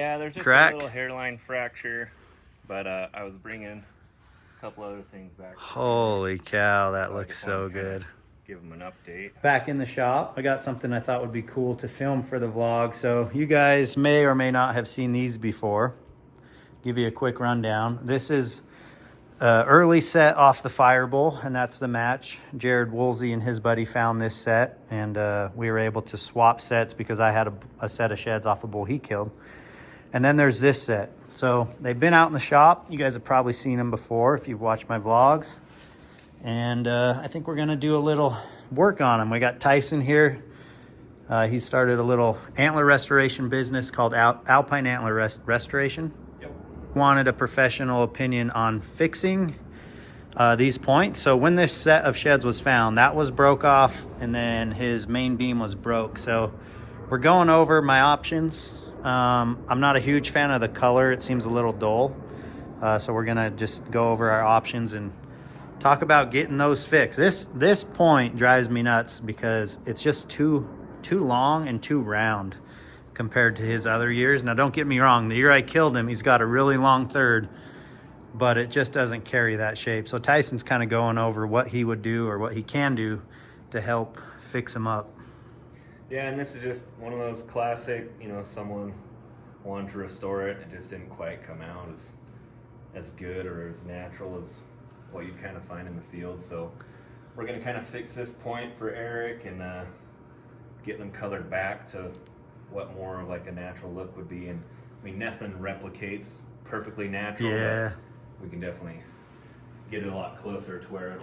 Yeah, there's just crack? a little hairline fracture, but I was bringing a couple other things back. Holy cow, that So looks so good. Give them an update. Back in the shop, I got something I thought would be cool to film for the vlog. So you guys may or may not have seen these before. Give you a quick rundown. This is early set off the Fireball, and that's the match. Jared Woolsey and his buddy found this set, and we were able to swap sets because I had a set of sheds off a bull he killed. And then there's this set. So they've been out in the shop. You guys have probably seen them before if you've watched my vlogs. And I think we're gonna do a little work on them. We got Tyson here. He started a little antler restoration business called Alpine Antler Restoration. Yep. Wanted a professional opinion on fixing these points. So when this set of sheds was found, that was broke off, and then his main beam was broke. So we're going over my options. I'm not a huge fan of the color. It seems a little dull. So we're gonna just go over our options and talk about getting those fixed. This point drives me nuts because it's just too long and too round compared to his other years. Now don't get me wrong, the year I killed him, he's got a really long third, but it just doesn't carry that shape. So Tyson's kind of going over what he would do or what he can do to help fix him up. Yeah, and this is just one of those classic, someone wanted to restore it, it just didn't quite come out as good or as natural as what you kind of find in the field. So we're going to kind of fix this point for Eric and get them colored back to what more of like a natural look would be. And I mean, nothing replicates perfectly natural. Yeah. But we can definitely get it a lot closer to where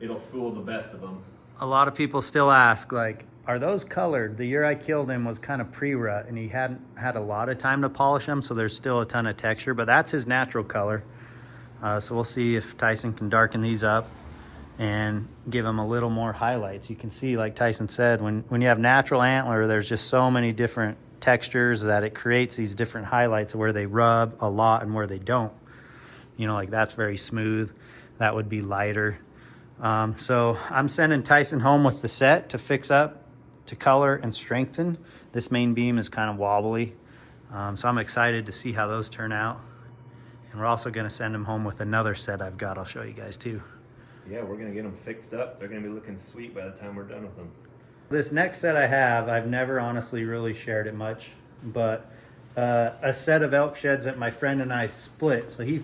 it'll fool the best of them. A lot of people still ask, like, are those colored? The year I killed him was kind of pre-rut, and he hadn't had a lot of time to polish them, so there's still a ton of texture, but that's his natural color. So we'll see if Tyson can darken these up and give them a little more highlights. You can see, like Tyson said, when you have natural antler, there's just so many different textures that it creates these different highlights where they rub a lot and where they don't. Like that's very smooth. That would be lighter. So I'm sending Tyson home with the set to fix up, to color and strengthen. This main beam is kind of wobbly. So I'm excited to see how those turn out. And we're also gonna send him home with another set I've got. I'll show you guys too. Yeah, we're gonna get them fixed up. They're gonna be looking sweet by the time we're done with them. This next set I have, I've never honestly really shared it much, but a set of elk sheds that my friend and I split. So he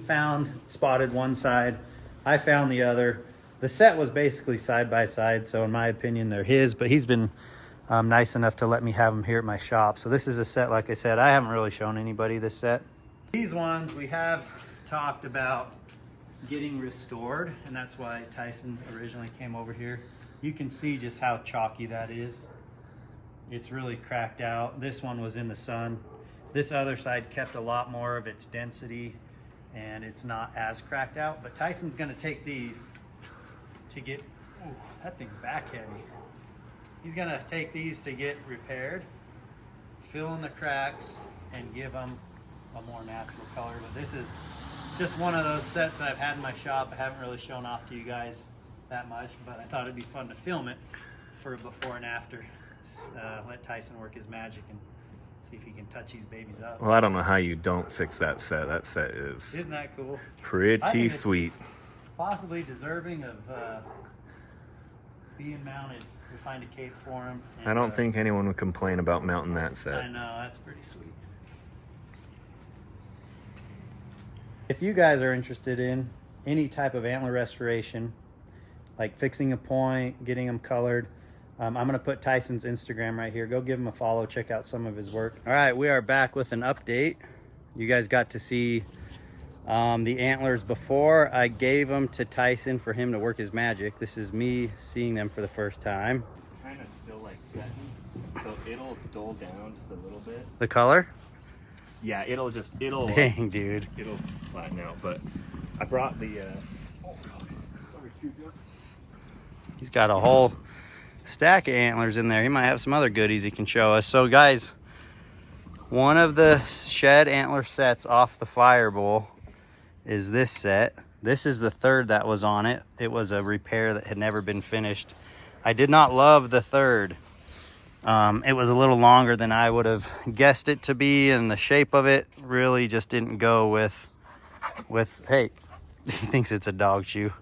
spotted one side, I found the other. The set was basically side by side, so in my opinion, they're his, but he's been nice enough to let me have them here at my shop. So this is a set, like I said, I haven't really shown anybody this set. These ones we have talked about getting restored, and that's why Tyson originally came over here. You can see just how chalky that is. It's really cracked out. This one was in the sun. This other side kept a lot more of its density, and it's not as cracked out. But Tyson's gonna take these to get, ooh, that thing's back heavy. He's gonna take these to get repaired, fill in the cracks, and give them a more natural color. But this is just one of those sets I've had in my shop. I haven't really shown off to you guys that much, but I thought it'd be fun to film it for a before and after. Let Tyson work his magic and see if he can touch these babies up. Well, I don't know how you don't fix that set. That set Isn't that cool? Pretty sweet. Possibly deserving of being mounted. We find a cape for him. And, I don't think anyone would complain about mounting that set. I know, that's pretty sweet. If you guys are interested in any type of antler restoration, like fixing a point, getting them colored, I'm going to put Tyson's Instagram right here. Go give him a follow, check out some of his work. All right, we are back with an update. You guys got to see the antlers before I gave them to Tyson for him to work his magic. This is me seeing them for the first time. Kind of still like setting, so it'll dull down just a little bit. The color? Yeah, it'll Dang, dude. It'll flatten out. But I brought the He's got a whole stack of antlers in there. He might have some other goodies he can show us. So guys, one of the shed antler sets off the Fireball is this set. This is the third that was on it. It was a repair that had never been finished. I did not love the third. It was a little longer than I would have guessed it to be, and the shape of it really just didn't go with hey, he thinks it's a dog shoe.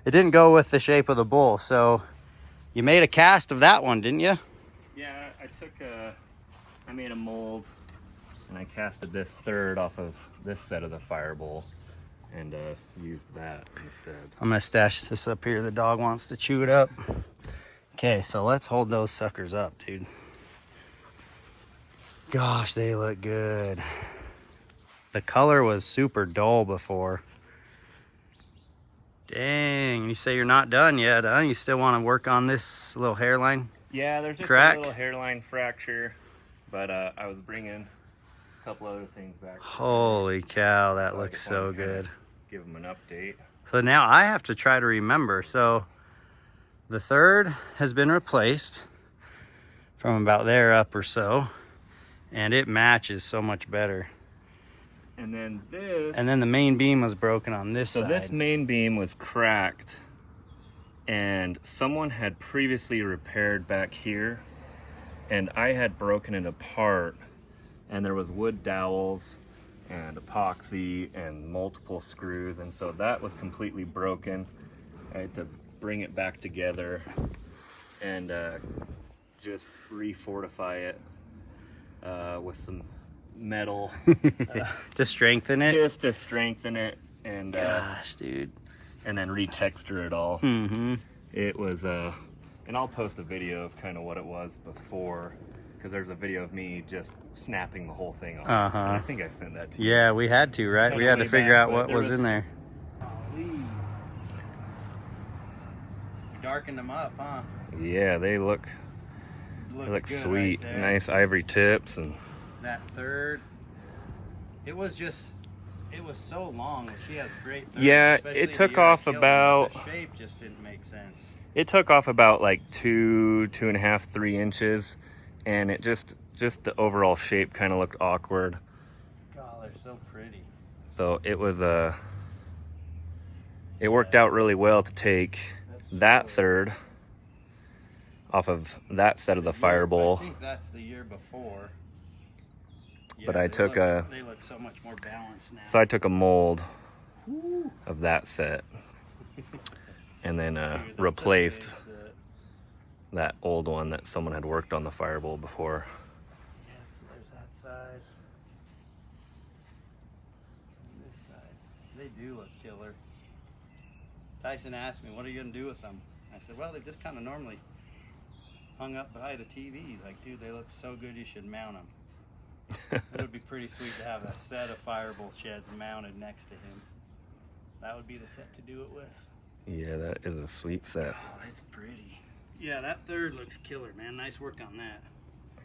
It didn't go with the shape of the bull. So you made a cast of that one, didn't you? Yeah, I made a mold and I casted this third off of this set of the Firebowl and used that instead. I'm gonna stash this up here. The dog wants to chew it up. Okay, so let's hold those suckers up, dude. Gosh, they look good. The color was super dull before. Dang, you say you're not done yet, huh? You still want to work on this little hairline? Yeah, there's just crack? a little hairline fracture, but I was bringing a couple other things back. Holy cow, that So I looks just wanted so to kinda good. Give them an update. So now I have to try to remember. So the third has been replaced from about there up or so, and it matches so much better. And then this. And then the main beam was broken on this So side. this main beam was cracked, and someone had previously repaired back here, and I had broken it apart, and there was wood dowels and epoxy and multiple screws, and so that was completely broken. I had to bring it back together and just refortify it with some metal to strengthen it. just to strengthen it, and Gosh, dude. and then retexture it all. Mm-hmm. It was and I'll post a video of kind of what it was before, because there's a video of me just snapping the whole thing off. Uh-huh. And I think I sent that to you. Yeah, we had to, right? We had to Way figure back, out but what there was in there. Darkened them up, huh? Yeah, they look Looks good sweet. right there. Nice ivory tips, and That third, it was so long. She has great thirds, Yeah, especially it the took year I off killed her, about- but the shape just didn't make sense. it took off about like 2.5, 3 inches, and it just the overall shape kind of looked awkward. God, they're so pretty. So it was it worked out really well to take that third off of that set of the Firebowl. I think that's the year before. But I took they look so much more balanced now. So I took a mold of that set and then Dude, that's a replaced big set. that old one that someone had worked on the Firebowl before. Yeah, so there's that side. And this side. They do look killer. Tyson asked me, what are you going to do with them? I said, well, they're just kind of normally hung up behind the TV. He's like, dude, they look so good, you should mount them. It would be pretty sweet to have a set of Firebowl sheds mounted next to him. That would be the set to do it with. Yeah, that is a sweet set. Oh, that's pretty. Yeah, that third looks killer, man. Nice work on that.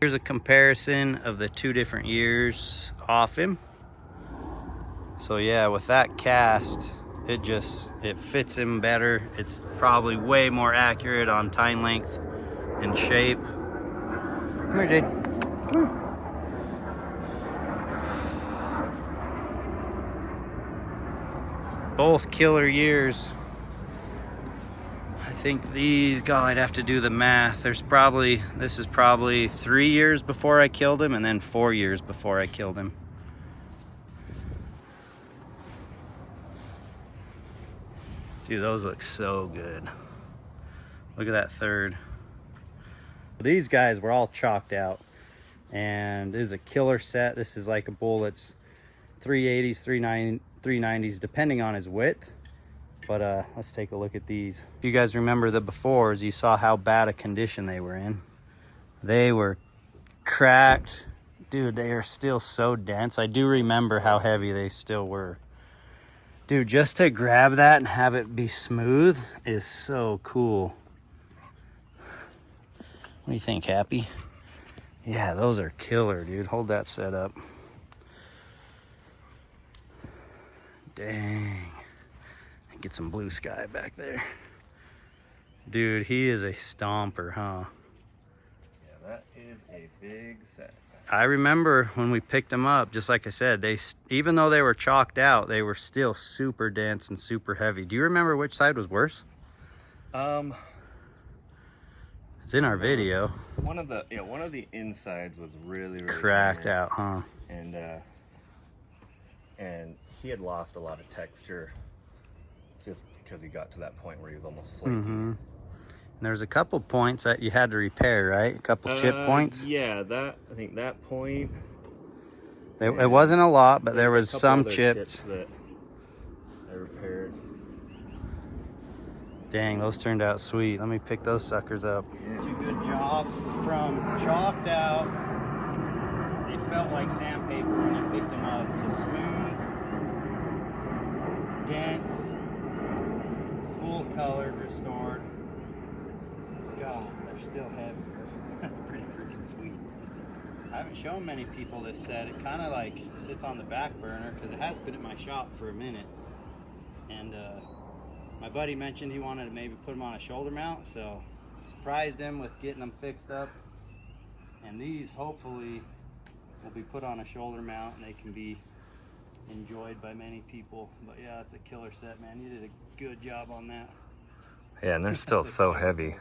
Here's a comparison of the 2 different years off him. So yeah, with that cast, it fits him better. It's probably way more accurate on tine length and shape. Come here, Jade. Come here. Both killer years. I think these, God, I'd have to do the math. This is probably 3 years before I killed him, and then 4 years before I killed him. Dude, those look so good. Look at that third. These guys were all chalked out, and this is a killer set. This is like a bull that's 380s, 390s, depending on his width. But let's take a look at these. If you guys remember the befores, you saw how bad a condition they were in. They were cracked. Dude, they are still so dense. I do remember how heavy they still were. Dude, just to grab that and have it be smooth is so cool. What do you think, Happy? Yeah, those are killer, dude. Hold that set up. Dang. Get some blue sky back there. Dude, he is a stomper, huh? Yeah, that is a big set. I remember when we picked them up, just like I said, even though they were chalked out, they were still super dense and super heavy. Do you remember which side was worse? It's It's in our video. One of the insides was really Cracked thin, out, huh? And he had lost a lot of texture just because he got to that point where he was almost flaky. And there's a couple points that you had to repair, right? A couple chip points. Yeah, I think that point. It wasn't a lot, but there was a couple some other chips. that I repaired. Dang, those turned out sweet. Let me pick those suckers up. Yeah. 2 good jobs from chalked out. They felt like sandpaper when you picked them up, to smooth, dense, full colored, restored. God, they're still heavy. That's pretty freaking sweet. I haven't shown many people this set. It kind of like sits on the back burner because it has been at my shop for a minute. And my buddy mentioned he wanted to maybe put them on a shoulder mount, so surprised him with getting them fixed up. And these hopefully will be put on a shoulder mount and they can be enjoyed by many people. But yeah, it's a killer set, man. You did a good job on that. Yeah, and they're still so heavy.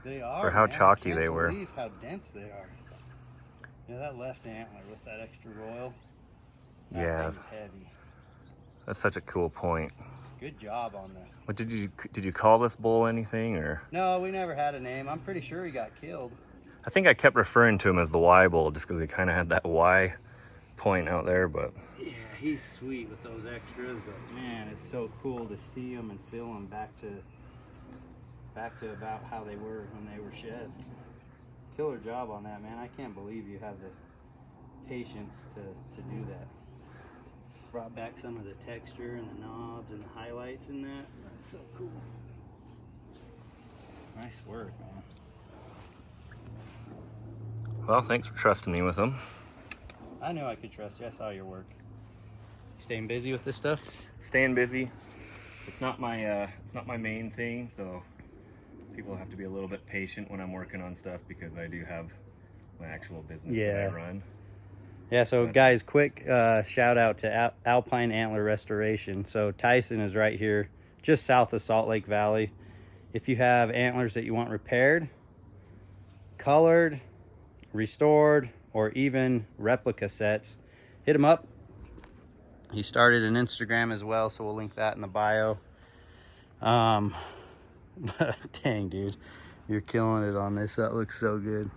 They are. For how chalky they were. I can't believe how dense they are. Yeah, that left antler with that extra royal. That thing's heavy. That's such a cool point. Good job on that. What did you call this bull anything, or? No, we never had a name. I'm pretty sure he got killed. I think I kept referring to him as the Y bull just because he kind of had that Y point out there, but. Yeah, he's sweet with those extras, but man, it's so cool to see them and feel them back to about how they were when they were shed. Killer job on that, man. I can't believe you have the patience to do that. Brought back some of the texture and the knobs and the highlights in that. That's so cool. Nice work, man. Well, thanks for trusting me with them. I knew I could trust you. I saw your work. Staying busy with this stuff? Staying busy. It's not my main thing, so people have to be a little bit patient when I'm working on stuff because I do have my actual business that I run. Yeah, so guys, quick shout out to Alpine Antler Restoration. So Tyson is right here, just south of Salt Lake Valley. If you have antlers that you want repaired, colored, restored, or even replica sets, hit him up. He started an Instagram as well, so we'll link that in the bio. Dang, dude, you're killing it on this. That looks so good.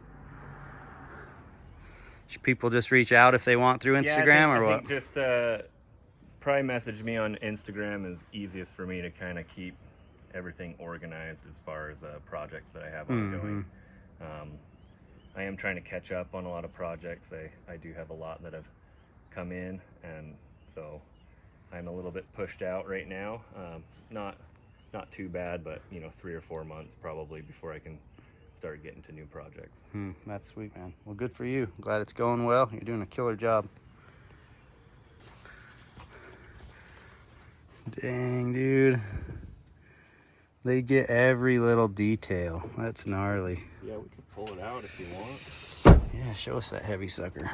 Should people just reach out if they want through Instagram, or what? I think just probably message me on Instagram is easiest for me to kind of keep everything organized as far as projects that I have ongoing. I am trying to catch up on a lot of projects. I do have a lot that have come in, and so I'm a little bit pushed out right now. Not too bad, but 3 or 4 months probably before I can start getting to new projects. That's sweet, man. Well, good for you. Glad it's going well. You're doing a killer job. Dang, dude. They get every little detail. That's gnarly. Yeah, we could pull it out if you want. Yeah, show us that heavy sucker.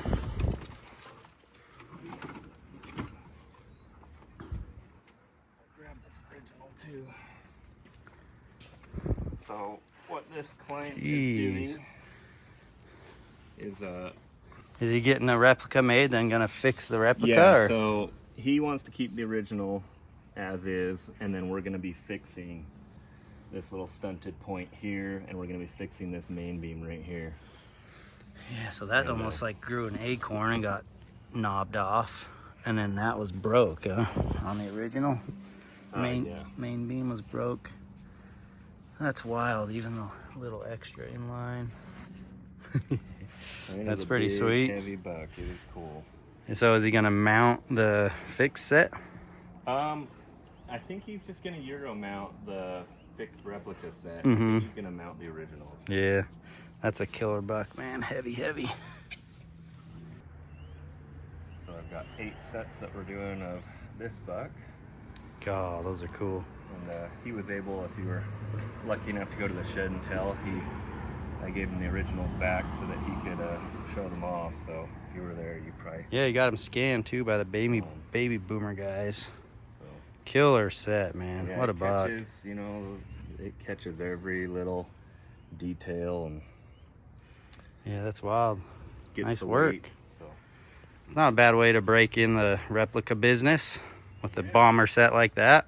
Grab this original too. So what this client is doing is he getting a replica made, then gonna fix the replica? Yeah, or? So he wants to keep the original as is, and then we're gonna be fixing this little stunted point here, and we're gonna be fixing this main beam right here. Yeah, so that almost like grew an acorn and got knobbed off, and then that was broke, huh? On the original main beam was broke. That's wild, even a little extra in line. That's pretty sweet. Heavy buck. It is cool. And so is he gonna mount the fixed set? I think he's just gonna Euro mount the fixed replica set. I think he's gonna mount the originals. Yeah, that's a killer buck, man. Heavy. So I've got 8 sets that we're doing of this buck. God, those are cool. And he was able, if you were lucky enough to go to the shed and tell, I gave him the originals back so that he could show them off. So if you were there, you probably... Yeah, you got him scanned too by the baby boomer guys. So, killer set, man. yeah, what a buck. Catches, it catches every little detail and Yeah, that's wild. gets Nice the work. weight, so. It's not a bad way to break in the replica business with a bomber set like that.